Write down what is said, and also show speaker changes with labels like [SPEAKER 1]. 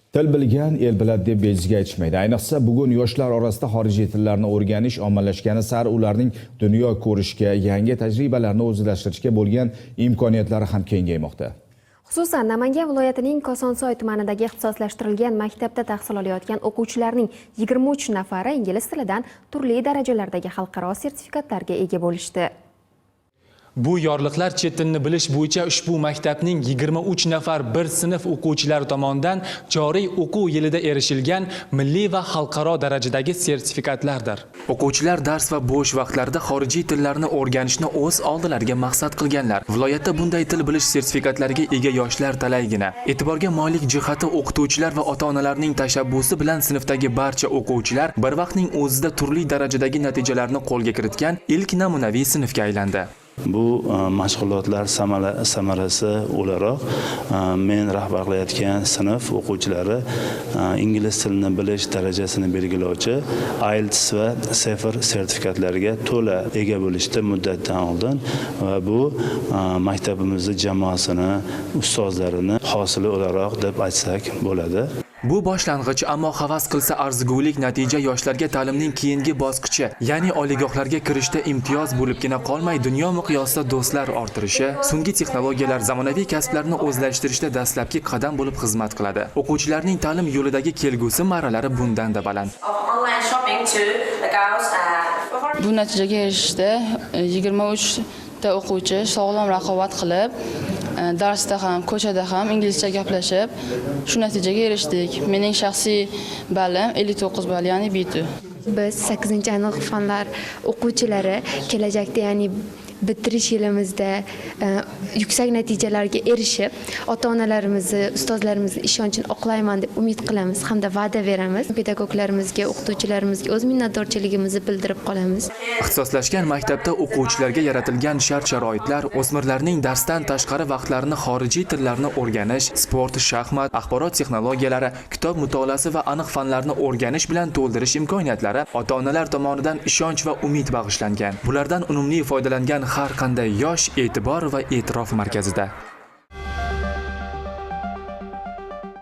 [SPEAKER 1] Til bilgan el biladi deb bejizga aytishmaydi. Ayniqsa bugun yoshlar orasida xorijiy tillarni o'rganish ommalashgani sari ularning dunyo ko'rishga, yangi tajribalarni o'zlashtirishga bo'lgan imkoniyatlari ham kengaymoqda.
[SPEAKER 2] Xususan, Namangan viloyatining Kosonsoy tumanidagi ixtisoslashtirilgan maktabda tahsil olayotgan o'quvchilarning 23 nafari ingliz tilidan turli darajalardagi xalqaro sertifikatlarga ega bo'lishdi.
[SPEAKER 3] Bu yorliqlar chet tilini bilish bo'yicha ushbu maktabning 23 nafar bir sinf o'quvchilari tomonidan joriy o'quv yilida erishilgan milliy va xalqaro darajadagi sertifikatlardir. O'quvchilar dars va bo'sh vaqtlarida xorijiy tillarni o'rganishni o'z oldilariga maqsad qilganlar. Viloyatda bunday til bilish sertifikatlariga ega yoshlar talaygina. E'tiborga molik jihati o'qituvchilar va ota-onalarning tashabbusi bilan sinfdagi barcha o'quvchilar bir vaqtning o'zida turli darajadagi natijalarni qo'lga kiritgan ilk namunaviy sinfga aylandi.
[SPEAKER 4] Bu mashg'ulotlar samarasi o'laroq men rahbar qilayotgan sinf o'quvchilari ingliz tilini bilish darajasini belgilovchi IELTS va TOEFL sertifikatlariga to'la ega bo'lishdi muddatdan oldin va bu maktabimizning jamoasini, ustozlarini hosili o'laroq deb aytsak bo'ladi.
[SPEAKER 3] Bu boshlang'ich, ammo havas qilsa arzigulik natija yoshlarga ta'limning keyingi bosqichi, ya'ni oliygohlarga kirishda imtiyoz bo'libgina qolmay, dunyo miqyosida do'stlar orttirishi, so'nggi texnologiyalar, zamonaviy kasblarni o'zlashtirishda dastlabki qadam bo'lib xizmat qiladi. O'quvchilarning ta'lim yo'lidagi kelgusi marralari bundan-da baland.
[SPEAKER 5] Bu natijaga erishishda 23 ta o'quvchi sog'lom raqobat qilib, darsda ham, ko'chada ham inglizcha gaplashib, shu natijaga erishdik. Mening shaxsiy ballim 59 ball, ya'ni B2.
[SPEAKER 6] Biz 8-aniq fanlar o'quvchilari kelajakda, ya'ni bitirish yilimizda yuksak natijalarga erishib, ota-onalarimizni, ustozlarimizni ishonchini oqlayman deb umid qilamiz hamda va'da beramiz. Pedagoglarimizga, o'qituvchilarimizga o'z minnatdorchiligimizni bildirib qolamiz.
[SPEAKER 3] Ixtisoslashgan maktabda o'quvchilarga yaratilgan shart-sharoitlar o'smirlarning darsdan tashqari vaqtlarini xorijiy tillarni o'rganish, sport, shaxmat, axborot texnologiyalari, kitob mutolaasi va aniq fanlarni o'rganish bilan to'ldirish imkoniyatlari ota-onalar tomonidan ishonch va umid bag'ishlangan. Bulardan unumli foydalangan har qanday yosh e'tibor va e'tirof markazida.